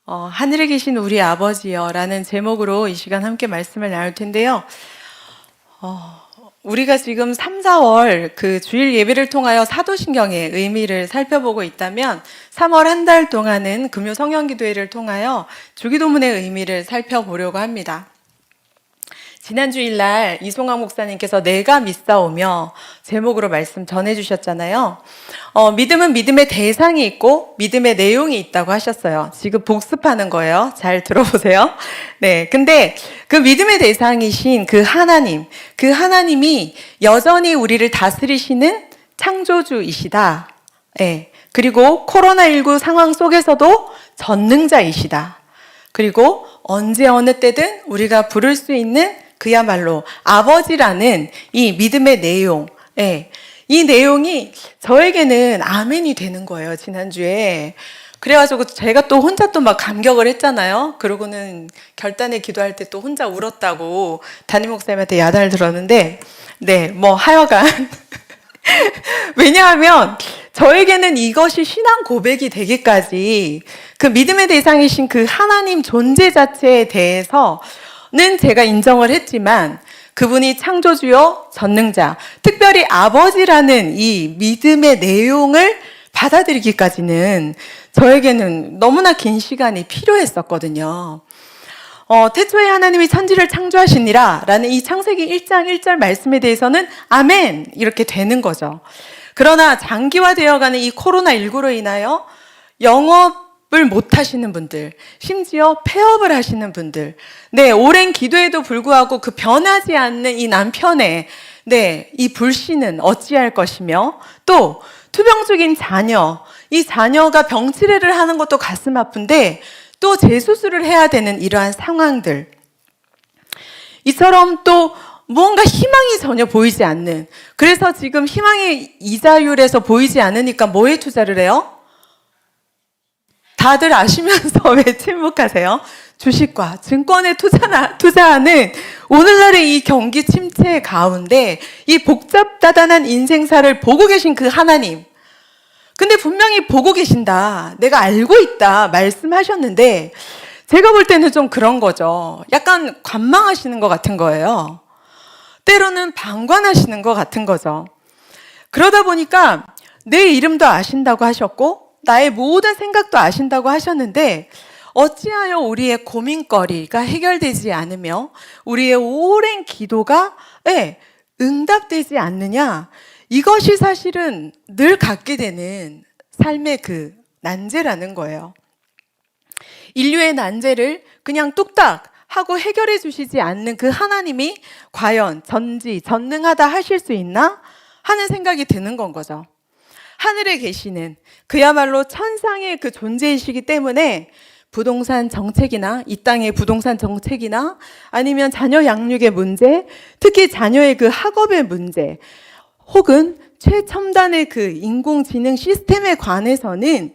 하늘에 계신 우리 아버지여 라는 제목으로 이 시간 함께 말씀을 나눌 텐데요. 우리가 지금 3, 4월 그 주일 예배를 통하여 사도신경의 의미를 살펴보고 있다면 3월 한 달 동안은 금요 성령기도회를 통하여 주기도문의 의미를 살펴보려고 합니다. 지난 주일날 이송학 목사님께서 내가 믿사오며 제목으로 말씀 전해주셨잖아요. 믿음은 믿음의 대상이 있고 믿음의 내용이 있다고 하셨어요. 지금 복습하는 거예요. 잘 들어보세요. 네, 근데 그 믿음의 대상이신 그 하나님이 여전히 우리를 다스리시는 창조주이시다. 네, 그리고 코로나19 상황 속에서도 전능자이시다. 그리고 언제 어느 때든 우리가 부를 수 있는 그야말로 아버지라는 이 믿음의 내용, 이 내용이 저에게는 아멘이 되는 거예요, 지난주에. 그래가지고 제가 또 혼자 또 막 감격을 했잖아요. 그러고는 결단에 기도할 때 또 혼자 울었다고 담임 목사님한테 야단을 들었는데, 하여간. 왜냐하면 저에게는 이것이 신앙 고백이 되기까지 그 믿음의 대상이신 그 하나님 존재 자체에 대해서는 제가 인정을 했지만 그분이 창조주요 전능자, 특별히 아버지라는 이 믿음의 내용을 받아들이기까지는 저에게는 너무나 긴 시간이 필요했었거든요. 태초에 하나님이 천지를 창조하시니라 라는 이 창세기 1장 1절 말씀에 대해서는 아멘 이렇게 되는 거죠. 그러나 장기화되어가는 이 코로나19로 인하여 영업을 못 하시는 분들, 심지어 폐업을 하시는 분들, 오랜 기도에도 불구하고 그 변하지 않는 이 남편의 이 불신은 어찌할 것이며, 또 투병 중인 자녀, 이 자녀가 병치레를 하는 것도 가슴 아픈데 또 재수술을 해야 되는 이러한 상황들, 이처럼 또 무언가 희망이 전혀 보이지 않는, 그래서 지금 희망의 이자율에서 보이지 않으니까 뭐에 투자를 해요? 다들 아시면서 왜 침묵하세요? 주식과 증권에 투자하는 오늘날의 이 경기 침체 가운데 이 복잡다단한 인생사를 보고 계신 그 하나님, 근데 분명히 보고 계신다, 내가 알고 있다 말씀하셨는데 제가 볼 때는 좀 그런 거죠. 약간 관망하시는 것 같은 거예요. 때로는 방관하시는 것 같은 거죠. 그러다 보니까 내 이름도 아신다고 하셨고 나의 모든 생각도 아신다고 하셨는데 어찌하여 우리의 고민거리가 해결되지 않으며 우리의 오랜 기도가 응답되지 않느냐, 이것이 사실은 늘 갖게 되는 삶의 그 난제라는 거예요. 인류의 난제를 그냥 뚝딱 하고 해결해 주시지 않는 그 하나님이 과연 전능하다 하실 수 있나 하는 생각이 드는 건 거죠. 하늘에 계시는 그야말로 천상의 그 존재이시기 때문에 부동산 정책이나 이 땅의 부동산 정책이나 아니면 자녀 양육의 문제, 특히 자녀의 그 학업의 문제, 혹은 최첨단의 그 인공지능 시스템에 관해서는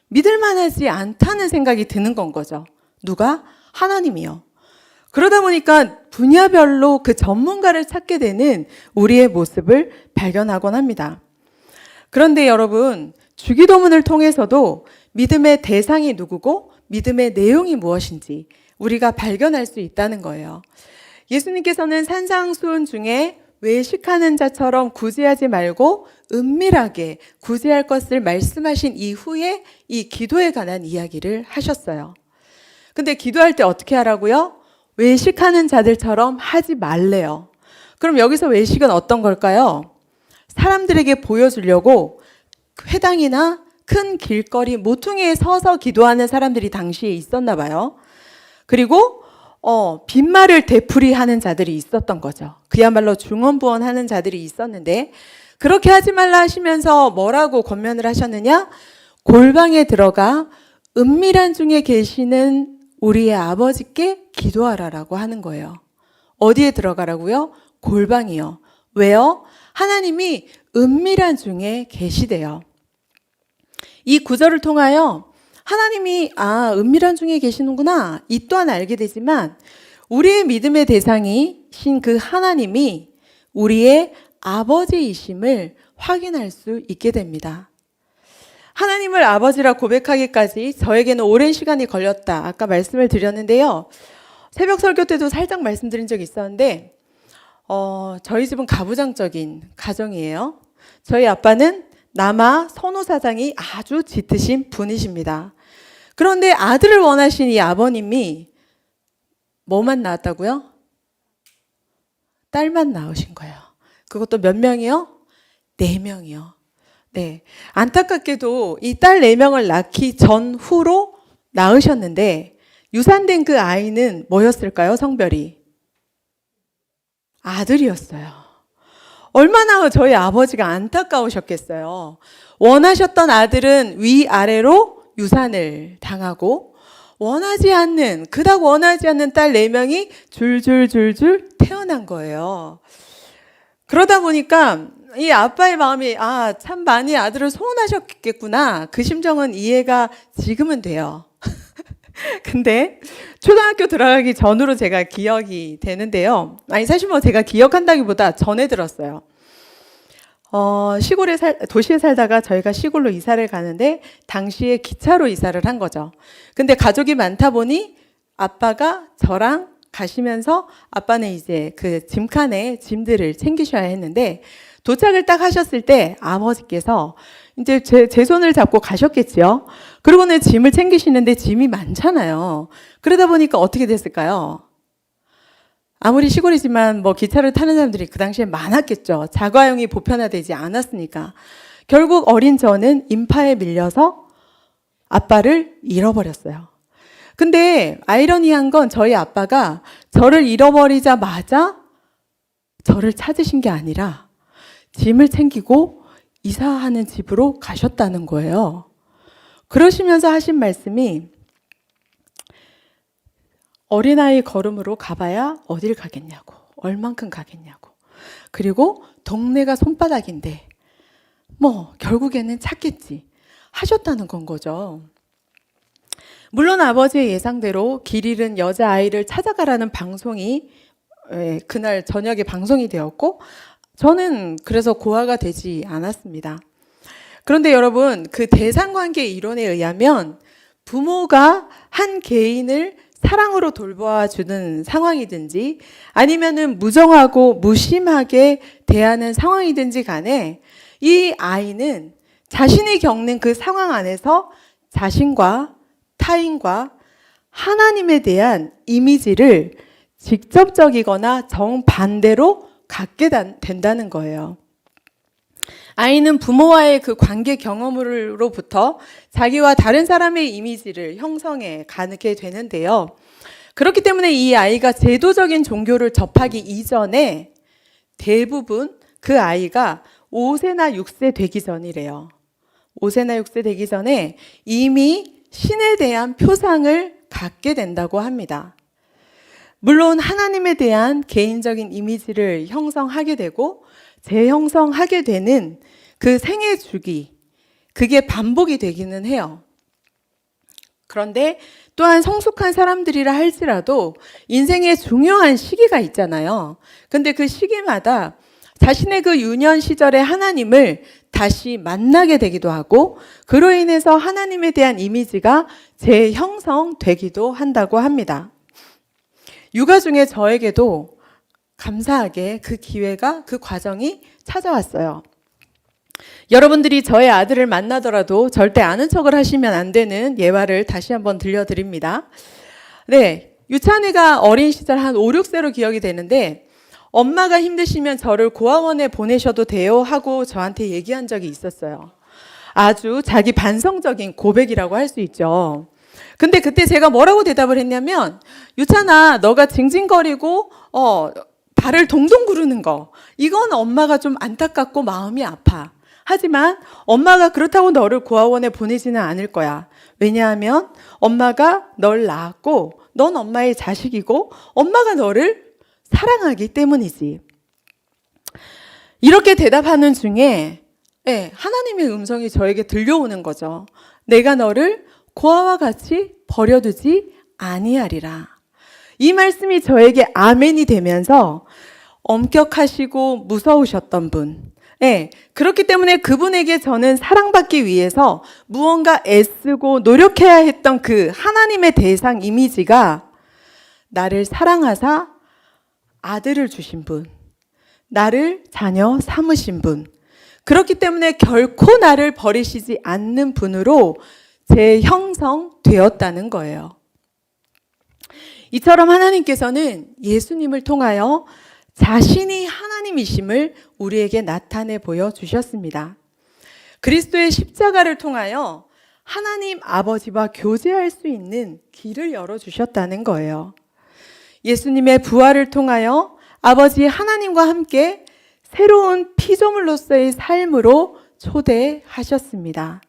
믿을 만하지 않다는 생각이 드는 건 거죠. 누가? 하나님이요. 그러다 보니까 분야별로 그 전문가를 찾게 되는 우리의 모습을 발견하곤 합니다. 그런데 여러분, 주기도문을 통해서도 믿음의 대상이 누구고 믿음의 내용이 무엇인지 우리가 발견할 수 있다는 거예요. 예수님께서는 산상수훈 중에 외식하는 자처럼 구제하지 말고 은밀하게 구제할 것을 말씀하신 이후에 이 기도에 관한 이야기를 하셨어요. 근데 기도할 때 어떻게 하라고요? 외식하는 자들처럼 하지 말래요. 그럼 여기서 외식은 어떤 걸까요? 사람들에게 보여주려고 회당이나 큰 길거리 모퉁이에 서서 기도하는 사람들이 당시에 있었나 봐요. 그리고 빈말을 되풀이하는 자들이 있었던 거죠. 그야말로 중언부언하는 자들이 있었는데 그렇게 하지 말라 하시면서 뭐라고 권면을 하셨느냐? 골방에 들어가 은밀한 중에 계시는 우리의 아버지께 기도하라라고 하는 거예요. 어디에 들어가라고요? 골방이요. 왜요? 하나님이 은밀한 중에 계시대요. 이 구절을 통하여 하나님이 은밀한 중에 계시는구나, 이 또한 알게 되지만 우리의 믿음의 대상이신 그 하나님이 우리의 아버지이심을 확인할 수 있게 됩니다. 하나님을 아버지라 고백하기까지 저에게는 오랜 시간이 걸렸다. 아까 말씀을 드렸는데요. 새벽 설교 때도 살짝 말씀드린 적이 있었는데 저희 집은 가부장적인 가정이에요. 저희 아빠는 남아 선호사상이 아주 짙으신 분이십니다. 그런데 아들을 원하신 이 아버님이 뭐만 낳았다고요? 딸만 낳으신 거예요. 그것도 몇 명이요? 4명이요. 네. 안타깝게도 이 딸 4명을 낳기 전후로 낳으셨는데 유산된 그 아이는 뭐였을까요? 성별이 아들이었어요. 얼마나 저희 아버지가 안타까우셨겠어요. 원하셨던 아들은 위아래로 유산을 당하고 그닥 원하지 않는 딸 4명이 줄줄줄줄 태어난 거예요. 그러다 보니까 이 아빠의 마음이 참 많이 아들을 소원하셨겠구나. 그 심정은 이해가 지금은 돼요. 근데 초등학교 들어가기 전으로 제가 기억이 되는데요. 사실 제가 기억한다기보다 전에 들었어요. 도시에 살다가 저희가 시골로 이사를 가는데 당시에 기차로 이사를 한 거죠. 근데 가족이 많다 보니 아빠가 저랑 가시면서 아빠는 이제 그 짐칸에 짐들을 챙기셔야 했는데 도착을 딱 하셨을 때 아버지께서 이제 제 손을 잡고 가셨겠지요. 그러고는 짐을 챙기시는데 짐이 많잖아요. 그러다 보니까 어떻게 됐을까요? 아무리 시골이지만 기차를 타는 사람들이 그 당시에 많았겠죠. 자가용이 보편화되지 않았으니까. 결국 어린 저는 인파에 밀려서 아빠를 잃어버렸어요. 근데 아이러니한 건 저희 아빠가 저를 잃어버리자마자 저를 찾으신 게 아니라 짐을 챙기고 이사하는 집으로 가셨다는 거예요. 그러시면서 하신 말씀이 어린아이 걸음으로 가봐야 어딜 가겠냐고, 얼만큼 가겠냐고. 그리고 동네가 손바닥인데 결국에는 찾겠지 하셨다는 건 거죠. 물론 아버지의 예상대로 길 잃은 여자아이를 찾아가라는 방송이 그날 저녁에 방송이 되었고 저는 그래서 고아가 되지 않았습니다. 그런데 여러분, 그 대상관계 이론에 의하면 부모가 한 개인을 사랑으로 돌봐주는 상황이든지 아니면은 무정하고 무심하게 대하는 상황이든지 간에 이 아이는 자신이 겪는 그 상황 안에서 자신과 타인과 하나님에 대한 이미지를 직접적이거나 정반대로 갖게 된다는 거예요. 아이는 부모와의 그 관계 경험으로부터 자기와 다른 사람의 이미지를 형성해 가게 되는데요. 그렇기 때문에 이 아이가 제도적인 종교를 접하기 이전에 대부분 그 아이가 5세나 6세 되기 전이래요. 5세나 6세 되기 전에 이미 신에 대한 표상을 갖게 된다고 합니다. 물론 하나님에 대한 개인적인 이미지를 형성하게 되고 재형성하게 되는 그 생애 주기, 그게 반복이 되기는 해요. 그런데 또한 성숙한 사람들이라 할지라도 인생에 중요한 시기가 있잖아요. 근데 그 시기마다 자신의 그 유년 시절의 하나님을 다시 만나게 되기도 하고 그로 인해서 하나님에 대한 이미지가 재형성되기도 한다고 합니다. 육아 중에 저에게도 감사하게 그 기회가, 그 과정이 찾아왔어요. 여러분들이 저의 아들을 만나더라도 절대 아는 척을 하시면 안 되는 예화를 다시 한번 들려드립니다. 네, 유찬이가 어린 시절 한 5, 6세로 기억이 되는데 엄마가 힘드시면 저를 고아원에 보내셔도 돼요 하고 저한테 얘기한 적이 있었어요. 아주 자기 반성적인 고백이라고 할 수 있죠. 근데 그때 제가 뭐라고 대답을 했냐면 유찬아, 너가 징징거리고 발을 동동 구르는 거, 이건 엄마가 좀 안타깝고 마음이 아파. 하지만 엄마가 그렇다고 너를 고아원에 보내지는 않을 거야. 왜냐하면 엄마가 널 낳았고 넌 엄마의 자식이고 엄마가 너를 사랑하기 때문이지. 이렇게 대답하는 중에 하나님의 음성이 저에게 들려오는 거죠. 내가 너를 고아와 같이 버려두지 아니하리라. 이 말씀이 저에게 아멘이 되면서 엄격하시고 무서우셨던 분, 예, 그렇기 때문에 그분에게 저는 사랑받기 위해서 무언가 애쓰고 노력해야 했던 그 하나님의 대상 이미지가 나를 사랑하사 아들을 주신 분, 나를 자녀 삼으신 분, 그렇기 때문에 결코 나를 버리시지 않는 분으로 재형성되었다는 거예요. 이처럼 하나님께서는 예수님을 통하여 자신이 하나님이심을 우리에게 나타내 보여주셨습니다. 그리스도의 십자가를 통하여 하나님 아버지와 교제할 수 있는 길을 열어주셨다는 거예요. 예수님의 부활을 통하여 아버지 하나님과 함께 새로운 피조물로서의 삶으로 초대하셨습니다.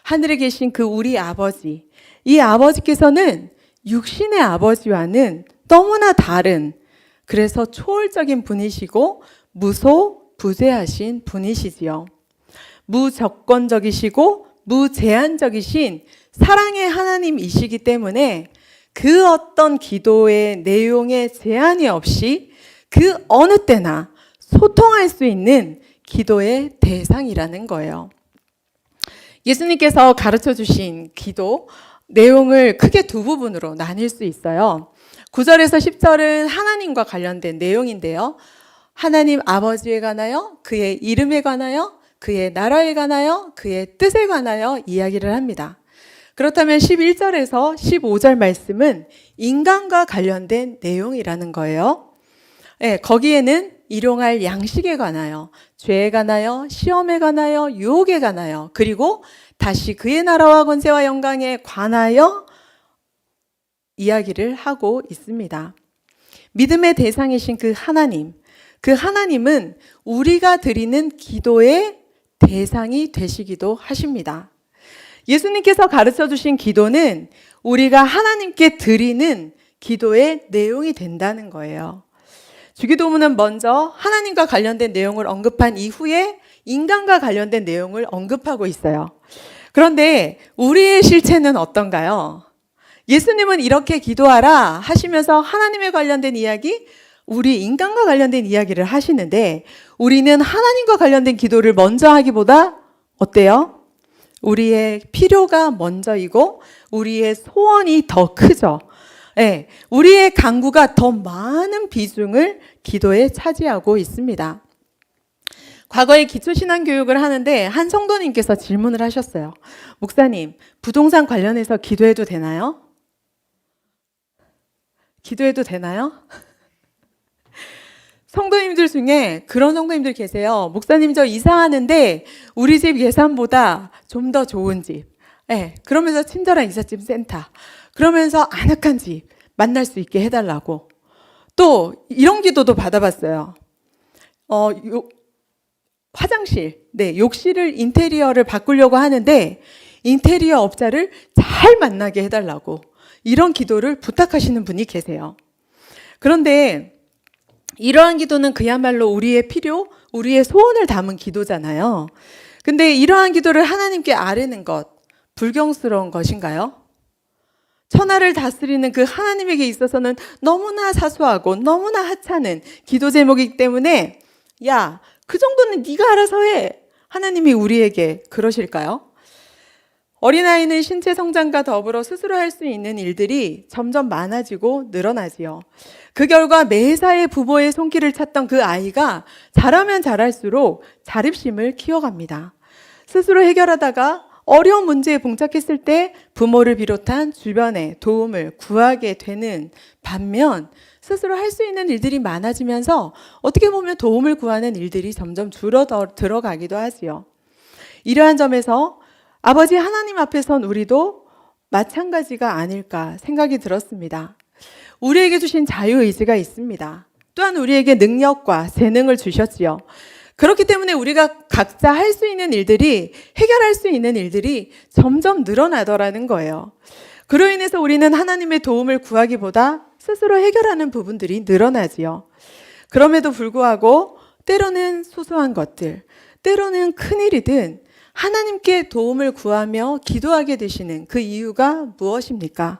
하늘에 계신 그 우리 아버지, 이 아버지께서는 육신의 아버지와는 너무나 다른, 그래서 초월적인 분이시고 무소부재하신 분이시지요. 무조건적이시고 무제한적이신 사랑의 하나님이시기 때문에 그 어떤 기도의 내용에 제한이 없이 그 어느 때나 소통할 수 있는 기도의 대상이라는 거예요. 예수님께서 가르쳐 주신 기도 내용을 크게 두 부분으로 나뉠 수 있어요. 9절에서 10절은 하나님과 관련된 내용인데요. 하나님 아버지에 관하여, 그의 이름에 관하여, 그의 나라에 관하여, 그의 뜻에 관하여 이야기를 합니다. 그렇다면 11절에서 15절 말씀은 인간과 관련된 내용이라는 거예요. 네, 거기에는 일용할 양식에 관하여, 죄에 관하여, 시험에 관하여, 유혹에 관하여, 그리고 다시 그의 나라와 권세와 영광에 관하여 이야기를 하고 있습니다. 믿음의 대상이신 그 하나님은 우리가 드리는 기도의 대상이 되시기도 하십니다. 예수님께서 가르쳐 주신 기도는 우리가 하나님께 드리는 기도의 내용이 된다는 거예요. 주기도문은 먼저 하나님과 관련된 내용을 언급한 이후에 인간과 관련된 내용을 언급하고 있어요. 그런데 우리의 실체는 어떤가요? 예수님은 이렇게 기도하라 하시면서 하나님에 관련된 이야기, 우리 인간과 관련된 이야기를 하시는데 우리는 하나님과 관련된 기도를 먼저 하기보다 어때요? 우리의 필요가 먼저이고 우리의 소원이 더 크죠. 네, 우리의 간구가 더 많은 비중을 기도에 차지하고 있습니다. 과거에 기초신앙교육을 하는데 한 성도님께서 질문을 하셨어요. 목사님, 부동산 관련해서 기도해도 되나요? 기도해도 되나요? 성도님들 중에 그런 성도님들 계세요. 목사님, 저 이사하는데 우리 집 예산보다 좀 더 좋은 집, 네, 그러면서 친절한 이삿짐 센터, 그러면서 아늑한 집 만날 수 있게 해달라고. 또 이런 기도도 받아봤어요. 화장실, 네, 욕실을 인테리어를 바꾸려고 하는데 인테리어 업자를 잘 만나게 해달라고, 이런 기도를 부탁하시는 분이 계세요. 그런데 이러한 기도는 그야말로 우리의 필요, 우리의 소원을 담은 기도잖아요. 근데 이러한 기도를 하나님께 아뢰는 것, 불경스러운 것인가요? 천하를 다스리는 그 하나님에게 있어서는 너무나 사소하고 너무나 하찮은 기도 제목이기 때문에 야, 그 정도는 네가 알아서 해, 하나님이 우리에게 그러실까요? 어린아이는 신체 성장과 더불어 스스로 할 수 있는 일들이 점점 많아지고 늘어나지요. 그 결과 매사에 부모의 손길을 찾던 그 아이가 자라면 자랄수록 자립심을 키워갑니다. 스스로 해결하다가 어려운 문제에 봉착했을 때 부모를 비롯한 주변의 도움을 구하게 되는 반면 스스로 할 수 있는 일들이 많아지면서 어떻게 보면 도움을 구하는 일들이 점점 들어가기도 하지요. 이러한 점에서 아버지 하나님 앞에 선 우리도 마찬가지가 아닐까 생각이 들었습니다. 우리에게 주신 자유의지가 있습니다. 또한 우리에게 능력과 재능을 주셨지요. 그렇기 때문에 우리가 각자 할 수 있는 일들이, 해결할 수 있는 일들이 점점 늘어나더라는 거예요. 그로 인해서 우리는 하나님의 도움을 구하기보다 스스로 해결하는 부분들이 늘어나지요. 그럼에도 불구하고 때로는 소소한 것들, 때로는 큰일이든 하나님께 도움을 구하며 기도하게 되시는 그 이유가 무엇입니까?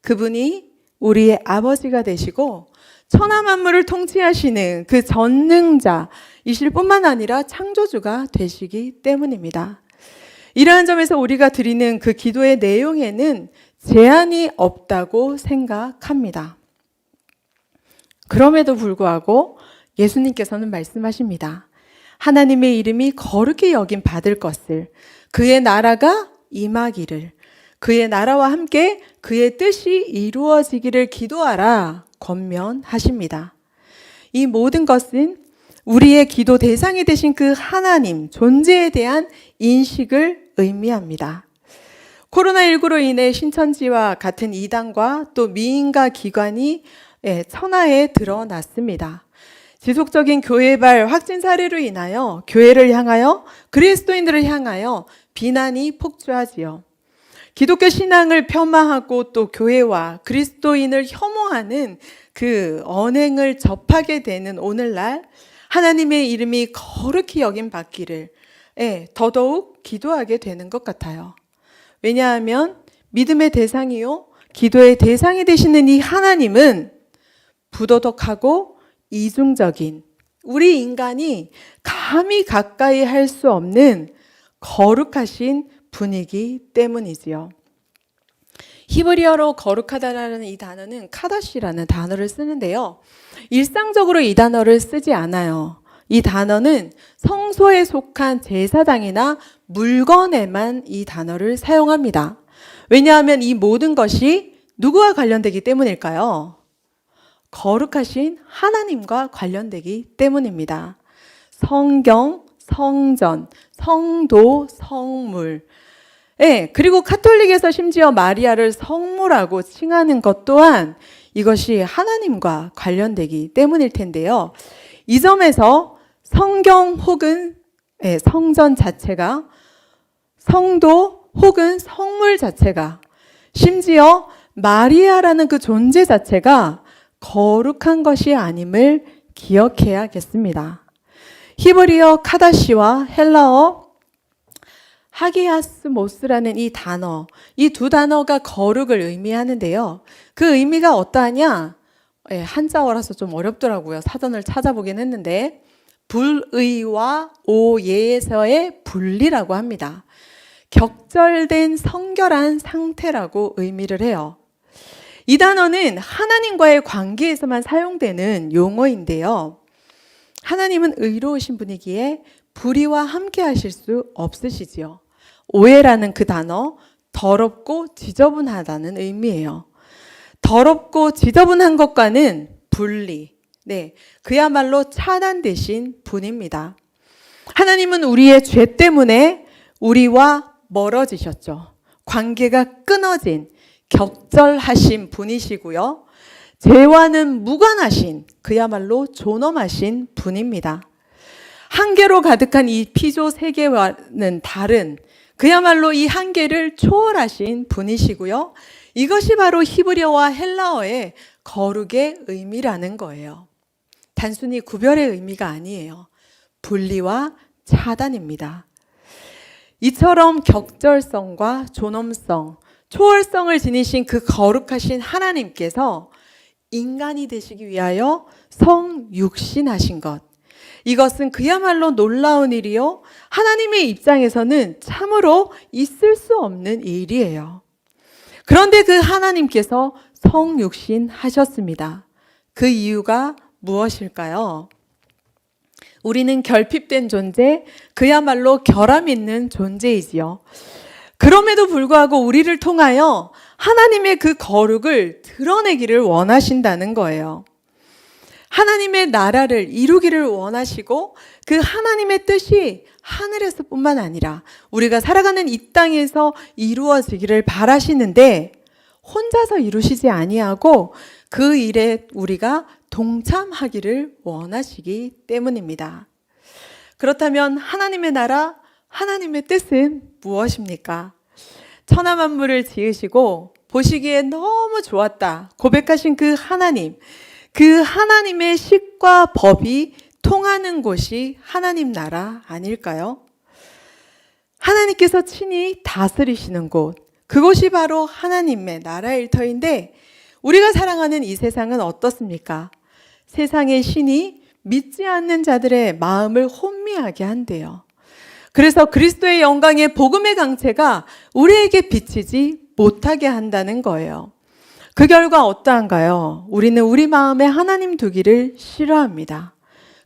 그분이 우리의 아버지가 되시고 천하 만물을 통치하시는 그 전능자이실 뿐만 아니라 창조주가 되시기 때문입니다. 이러한 점에서 우리가 드리는 그 기도의 내용에는 제한이 없다고 생각합니다. 그럼에도 불구하고 예수님께서는 말씀하십니다. 하나님의 이름이 거룩히 여김 받을 것을, 그의 나라가 임하기를, 그의 나라와 함께 그의 뜻이 이루어지기를 기도하라 권면하십니다. 이 모든 것은 우리의 기도 대상이 되신 그 하나님 존재에 대한 인식을 의미합니다. 코로나19로 인해 신천지와 같은 이단과 또 미인과 기관이 천하에 드러났습니다. 지속적인 교회발 확진 사례로 인하여 교회를 향하여, 그리스도인들을 향하여 비난이 폭주하지요. 기독교 신앙을 폄하하고 또 교회와 그리스도인을 혐오하는 그 언행을 접하게 되는 오늘날 하나님의 이름이 거룩히 여김 받기를 더더욱 기도하게 되는 것 같아요. 왜냐하면 믿음의 대상이요, 기도의 대상이 되시는 이 하나님은 부도덕하고 이중적인, 우리 인간이 감히 가까이 할 수 없는 거룩하신 분이기 때문이지요. 히브리어로 거룩하다라는 이 단어는 카다시라는 단어를 쓰는데요. 일상적으로 이 단어를 쓰지 않아요. 이 단어는 성소에 속한 제사장이나 물건에만 이 단어를 사용합니다. 왜냐하면 이 모든 것이 누구와 관련되기 때문일까요? 거룩하신 하나님과 관련되기 때문입니다. 성경, 성전, 성도, 성물. 그리고 카톨릭에서 심지어 마리아를 성모라고 칭하는 것 또한 이것이 하나님과 관련되기 때문일 텐데요. 이 점에서 성경 혹은 성전 자체가, 성도 혹은 성물 자체가, 심지어 마리아라는 그 존재 자체가 거룩한 것이 아님을 기억해야겠습니다. 히브리어 카다시와 헬라어 하기아스모스라는 이 단어, 이 두 단어가 거룩을 의미하는데요. 그 의미가 어떠하냐? 한자어라서 좀 어렵더라고요. 사전을 찾아보긴 했는데 불의와 오예에서의 분리라고 합니다. 격절된 성결한 상태라고 의미를 해요. 이 단어는 하나님과의 관계에서만 사용되는 용어인데요. 하나님은 의로우신 분이기에 불의와 함께 하실 수 없으시지요. 오해라는 그 단어, 더럽고 지저분하다는 의미예요. 더럽고 지저분한 것과는 분리, 그야말로 차단되신 분입니다. 하나님은 우리의 죄 때문에 우리와 멀어지셨죠. 관계가 끊어진, 격절하신 분이시고요. 죄와는 무관하신, 그야말로 존엄하신 분입니다. 한계로 가득한 이 피조 세계와는 다른, 그야말로 이 한계를 초월하신 분이시고요. 이것이 바로 히브리어와 헬라어의 거룩의 의미라는 거예요. 단순히 구별의 의미가 아니에요. 분리와 차단입니다. 이처럼 격절성과 존엄성, 초월성을 지니신 그 거룩하신 하나님께서 인간이 되시기 위하여 성육신하신 것, 이것은 그야말로 놀라운 일이요, 하나님의 입장에서는 참으로 있을 수 없는 일이에요. 그런데 그 하나님께서 성육신하셨습니다. 그 이유가 무엇일까요? 우리는 결핍된 존재, 그야말로 결함 있는 존재이지요. 그럼에도 불구하고 우리를 통하여 하나님의 그 거룩을 드러내기를 원하신다는 거예요. 하나님의 나라를 이루기를 원하시고 그 하나님의 뜻이 하늘에서뿐만 아니라 우리가 살아가는 이 땅에서 이루어지기를 바라시는데 혼자서 이루시지 아니하고 그 일에 우리가 동참하기를 원하시기 때문입니다. 그렇다면 하나님의 나라, 하나님의 뜻은 무엇입니까? 천하 만물을 지으시고 보시기에 너무 좋았다 고백하신 그 하나님, 그 하나님의 식과 법이 통하는 곳이 하나님 나라 아닐까요? 하나님께서 친히 다스리시는 곳, 그곳이 바로 하나님의 나라 일터인데 우리가 사랑하는 이 세상은 어떻습니까? 세상의 신이 믿지 않는 자들의 마음을 혼미하게 한대요. 그래서 그리스도의 영광의 복음의 강체가 우리에게 비치지 못하게 한다는 거예요. 그 결과 어떠한가요? 우리는 우리 마음에 하나님 두기를 싫어합니다.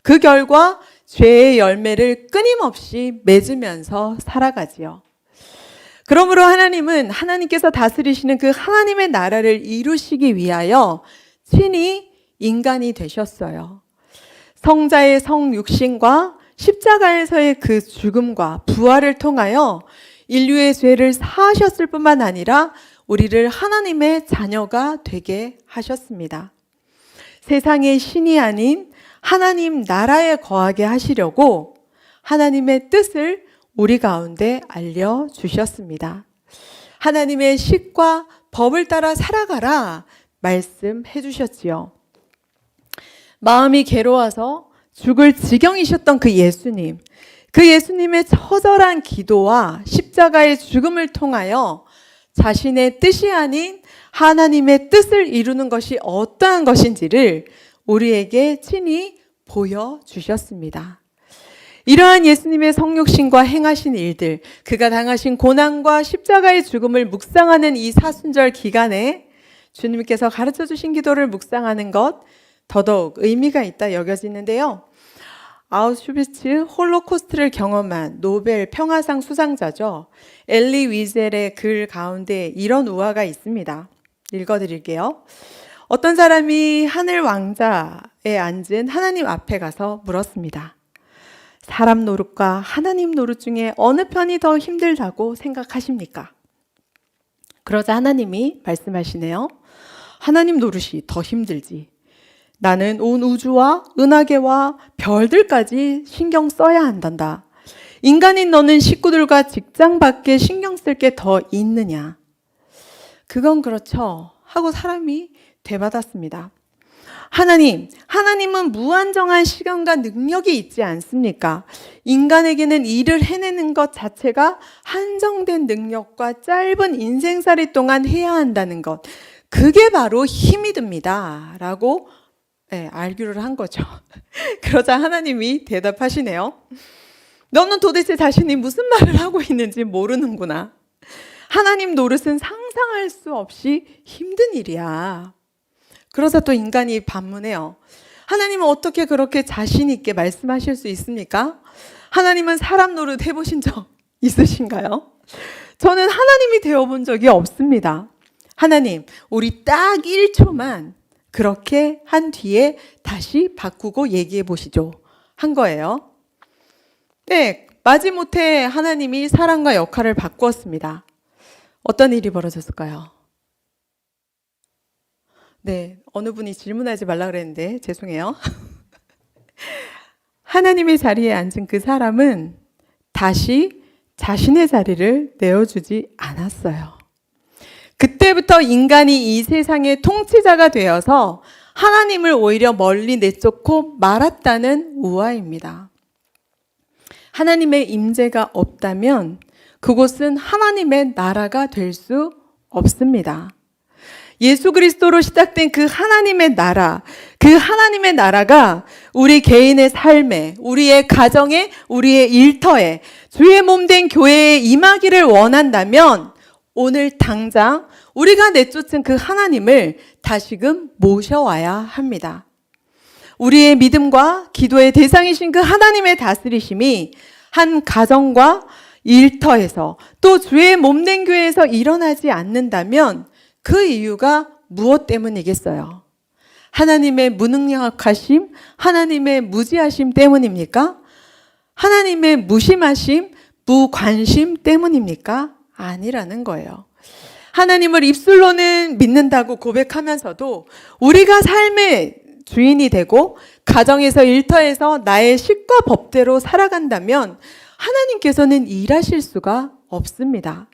그 결과 죄의 열매를 끊임없이 맺으면서 살아가지요. 그러므로 하나님은 하나님께서 다스리시는 그 하나님의 나라를 이루시기 위하여 친히 인간이 되셨어요. 성자의 성육신과 십자가에서의 그 죽음과 부활을 통하여 인류의 죄를 사하셨을 뿐만 아니라 우리를 하나님의 자녀가 되게 하셨습니다. 세상의 신이 아닌 하나님 나라에 거하게 하시려고 하나님의 뜻을 우리 가운데 알려주셨습니다. 하나님의 식과 법을 따라 살아가라 말씀해 주셨지요. 마음이 괴로워서 죽을 지경이셨던 그 예수님의 처절한 기도와 십자가의 죽음을 통하여 자신의 뜻이 아닌 하나님의 뜻을 이루는 것이 어떠한 것인지를 우리에게 친히 보여주셨습니다. 이러한 예수님의 성육신과 행하신 일들, 그가 당하신 고난과 십자가의 죽음을 묵상하는 이 사순절 기간에 주님께서 가르쳐 주신 기도를 묵상하는 것 더더욱 의미가 있다 여겨지는데요. 아우슈비츠 홀로코스트를 경험한 노벨 평화상 수상자죠. 엘리 위젤의 글 가운데 이런 우화가 있습니다. 읽어드릴게요. 어떤 사람이 하늘 왕자에 앉은 하나님 앞에 가서 물었습니다. 사람 노릇과 하나님 노릇 중에 어느 편이 더 힘들다고 생각하십니까? 그러자 하나님이 말씀하시네요. 하나님 노릇이 더 힘들지. 나는 온 우주와 은하계와 별들까지 신경 써야 한단다. 인간인 너는 식구들과 직장 밖에 신경 쓸 게 더 있느냐? 그건 그렇죠. 하고 사람이 되받았습니다. 하나님은 무한정한 시간과 능력이 있지 않습니까? 인간에게는 일을 해내는 것 자체가 한정된 능력과 짧은 인생살이 동안 해야 한다는 것. 그게 바로 힘이 듭니다. 라고 알기를 한 거죠. 그러자 하나님이 대답하시네요. 너는 도대체 자신이 무슨 말을 하고 있는지 모르는구나. 하나님 노릇은 상상할 수 없이 힘든 일이야. 그러자 또 인간이 반문해요. 하나님은 어떻게 그렇게 자신 있게 말씀하실 수 있습니까? 하나님은 사람 노릇 해보신 적 있으신가요? 저는 하나님이 되어본 적이 없습니다. 하나님, 우리 딱 1초만 그렇게 한 뒤에 다시 바꾸고 얘기해 보시죠. 한 거예요. 네, 마지못해 하나님이 사람과 역할을 바꾸었습니다. 어떤 일이 벌어졌을까요? 네, 어느 분이 질문하지 말라 그랬는데 죄송해요. 하나님의 자리에 앉은 그 사람은 다시 자신의 자리를 내어주지 않았어요. 그때부터 인간이 이 세상의 통치자가 되어서 하나님을 오히려 멀리 내쫓고 말았다는 우화입니다. 하나님의 임재가 없다면 그곳은 하나님의 나라가 될 수 없습니다. 예수 그리스도로 시작된 그 하나님의 나라가 우리 개인의 삶에, 우리의 가정에, 우리의 일터에, 주의 몸된 교회에 임하기를 원한다면 오늘 당장 우리가 내쫓은 그 하나님을 다시금 모셔와야 합니다. 우리의 믿음과 기도의 대상이신 그 하나님의 다스리심이 한 가정과 일터에서 또 주의 몸된 교회에서 일어나지 않는다면 그 이유가 무엇 때문이겠어요? 하나님의 무능력하심, 하나님의 무지하심 때문입니까? 하나님의 무심하심, 무관심 때문입니까? 아니라는 거예요. 하나님을 입술로는 믿는다고 고백하면서도 우리가 삶의 주인이 되고 가정에서 일터에서 나의 식과 법대로 살아간다면 하나님께서는 일하실 수가 없습니다.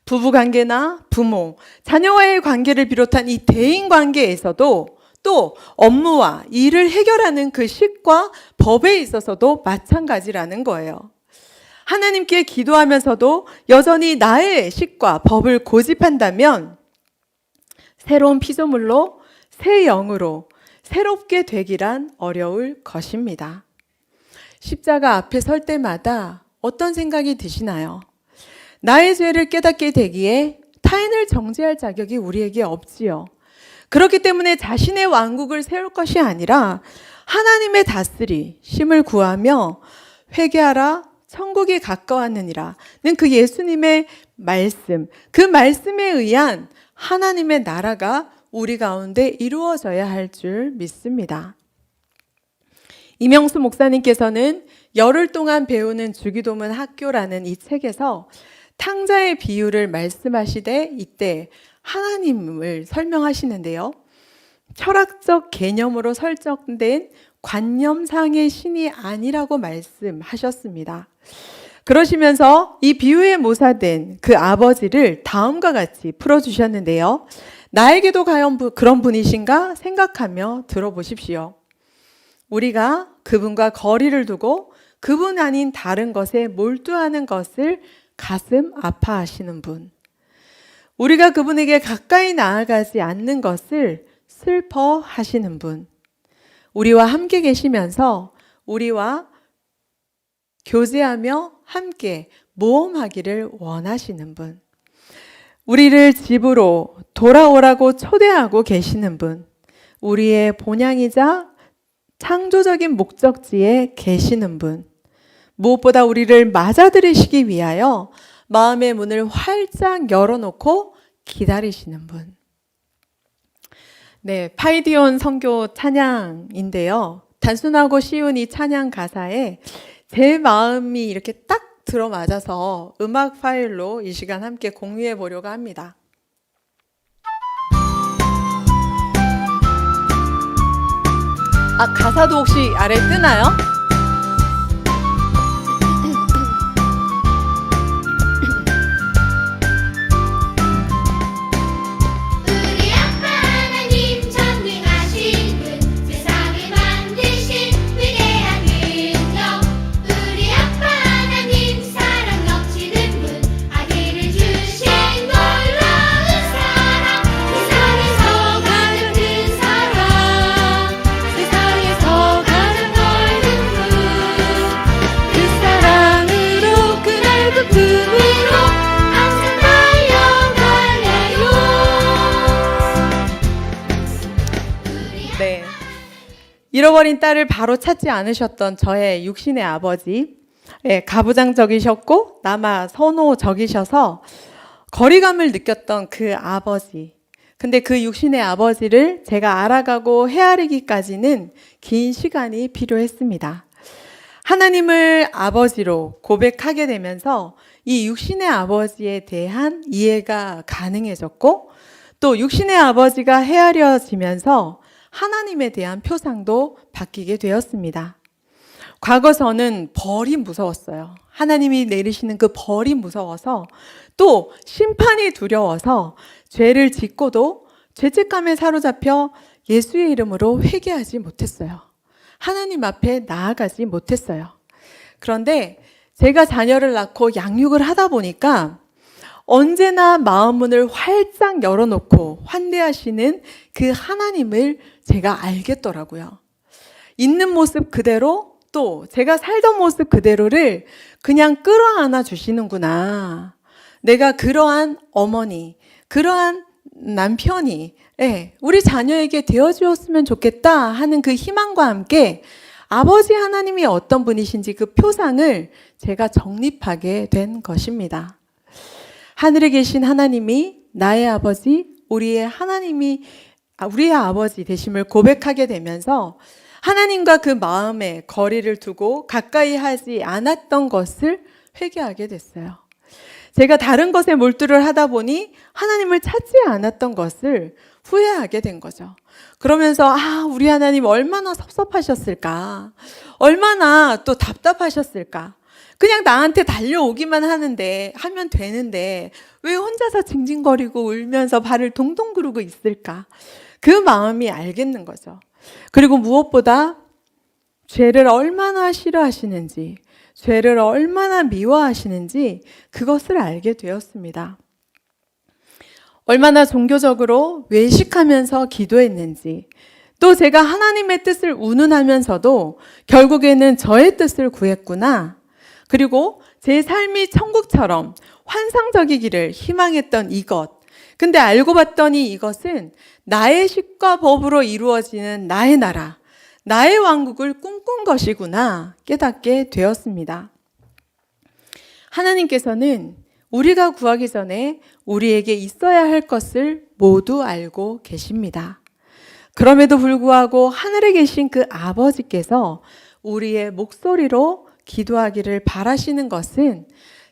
부부관계나 부모, 자녀와의 관계를 비롯한 이 대인관계에서도 또 업무와 일을 해결하는 그 식과 법에 있어서도 마찬가지라는 거예요. 하나님께 기도하면서도 여전히 나의 식과 법을 고집한다면 새로운 피조물로 새 영으로 새롭게 되기란 어려울 것입니다. 십자가 앞에 설 때마다 어떤 생각이 드시나요? 나의 죄를 깨닫게 되기에 타인을 정죄할 자격이 우리에게 없지요. 그렇기 때문에 자신의 왕국을 세울 것이 아니라 하나님의 다스리심을 구하며 회개하라 천국이 가까웠느니라는 그 예수님의 말씀, 그 말씀에 의한 하나님의 나라가 우리 가운데 이루어져야 할 줄 믿습니다. 이명수 목사님께서는 열흘 동안 배우는 주기도문 학교라는 이 책에서 탕자의 비유를 말씀하시되 이때 하나님을 설명하시는데요. 철학적 개념으로 설정된 관념상의 신이 아니라고 말씀하셨습니다. 그러시면서 이 비유에 모사된 그 아버지를 다음과 같이 풀어주셨는데요. 나에게도 과연 그런 분이신가 생각하며 들어보십시오. 우리가 그분과 거리를 두고 그분 아닌 다른 것에 몰두하는 것을 가슴 아파하시는 분. 우리가 그분에게 가까이 나아가지 않는 것을 슬퍼하시는 분. 우리와 함께 계시면서 우리와 교제하며 함께 모험하기를 원하시는 분. 우리를 집으로 돌아오라고 초대하고 계시는 분. 우리의 본향이자 창조적인 목적지에 계시는 분. 무엇보다 우리를 맞아들이시기 위하여 마음의 문을 활짝 열어놓고 기다리시는 분. 네, 파이디온 선교 찬양인데요. 단순하고 쉬운 이 찬양 가사에 제 마음이 이렇게 딱 들어맞아서 음악 파일로 이 시간 함께 공유해 보려고 합니다. 가사도 혹시 아래 뜨나요? 잃어버린 딸을 바로 찾지 않으셨던 저의 육신의 아버지, 가부장적이셨고 남아 선호적이셔서 거리감을 느꼈던 그 아버지. 근데 그 육신의 아버지를 제가 알아가고 헤아리기까지는 긴 시간이 필요했습니다. 하나님을 아버지로 고백하게 되면서 이 육신의 아버지에 대한 이해가 가능해졌고 또 육신의 아버지가 헤아려지면서 하나님에 대한 표상도 바뀌게 되었습니다. 과거 저는 벌이 무서웠어요. 하나님이 내리시는 그 벌이 무서워서 또 심판이 두려워서 죄를 짓고도 죄책감에 사로잡혀 예수의 이름으로 회개하지 못했어요. 하나님 앞에 나아가지 못했어요. 그런데 제가 자녀를 낳고 양육을 하다 보니까 언제나 마음 문을 활짝 열어놓고 환대하시는 그 하나님을 제가 알겠더라고요. 있는 모습 그대로 또 제가 살던 모습 그대로를 그냥 끌어안아 주시는구나. 내가 그러한 어머니, 그러한 남편이 우리 자녀에게 되어주었으면 좋겠다 하는 그 희망과 함께 아버지 하나님이 어떤 분이신지 그 표상을 제가 정립하게 된 것입니다. 하늘에 계신 하나님이 나의 아버지, 우리의 아버지 되심을 고백하게 되면서 하나님과 그 마음에 거리를 두고 가까이 하지 않았던 것을 회개하게 됐어요. 제가 다른 것에 몰두를 하다 보니 하나님을 찾지 않았던 것을 후회하게 된 거죠. 그러면서 우리 하나님 얼마나 섭섭하셨을까? 얼마나 또 답답하셨을까? 그냥 나한테 달려오기만 하면 되는데 왜 혼자서 징징거리고 울면서 발을 동동 구르고 있을까? 그 마음이 알겠는 거죠. 그리고 무엇보다 죄를 얼마나 싫어하시는지, 죄를 얼마나 미워하시는지 그것을 알게 되었습니다. 얼마나 종교적으로 외식하면서 기도했는지, 또 제가 하나님의 뜻을 운운하면서도 결국에는 저의 뜻을 구했구나. 그리고 제 삶이 천국처럼 환상적이기를 희망했던 이것. 근데 알고 봤더니 이것은 나의 식과 법으로 이루어지는 나의 나라, 나의 왕국을 꿈꾼 것이구나 깨닫게 되었습니다. 하나님께서는 우리가 구하기 전에 우리에게 있어야 할 것을 모두 알고 계십니다. 그럼에도 불구하고 하늘에 계신 그 아버지께서 우리의 목소리로 기도하기를 바라시는 것은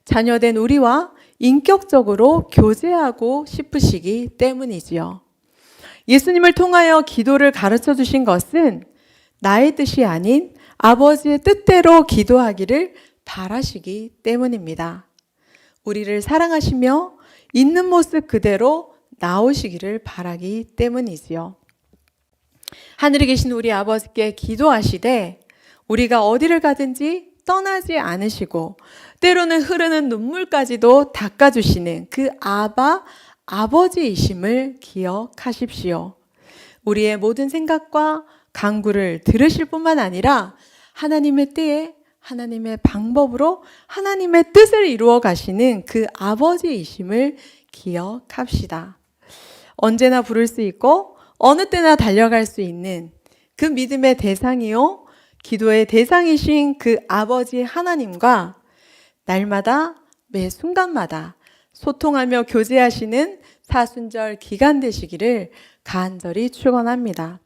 자녀된 우리와 인격적으로 교제하고 싶으시기 때문이지요. 예수님을 통하여 기도를 가르쳐 주신 것은 나의 뜻이 아닌 아버지의 뜻대로 기도하기를 바라시기 때문입니다. 우리를 사랑하시며 있는 모습 그대로 나오시기를 바라기 때문이지요. 하늘에 계신 우리 아버지께 기도하시되 우리가 어디를 가든지 떠나지 않으시고 때로는 흐르는 눈물까지도 닦아주시는 그 아버지이심을 기억하십시오. 우리의 모든 생각과 간구를 들으실 뿐만 아니라 하나님의 때에 하나님의 방법으로 하나님의 뜻을 이루어 가시는 그 아버지이심을 기억합시다. 언제나 부를 수 있고 어느 때나 달려갈 수 있는 그 믿음의 대상이요, 기도의 대상이신 그 아버지 하나님과 날마다 매 순간마다 소통하며 교제하시는 사순절 기간 되시기를 간절히 축원합니다.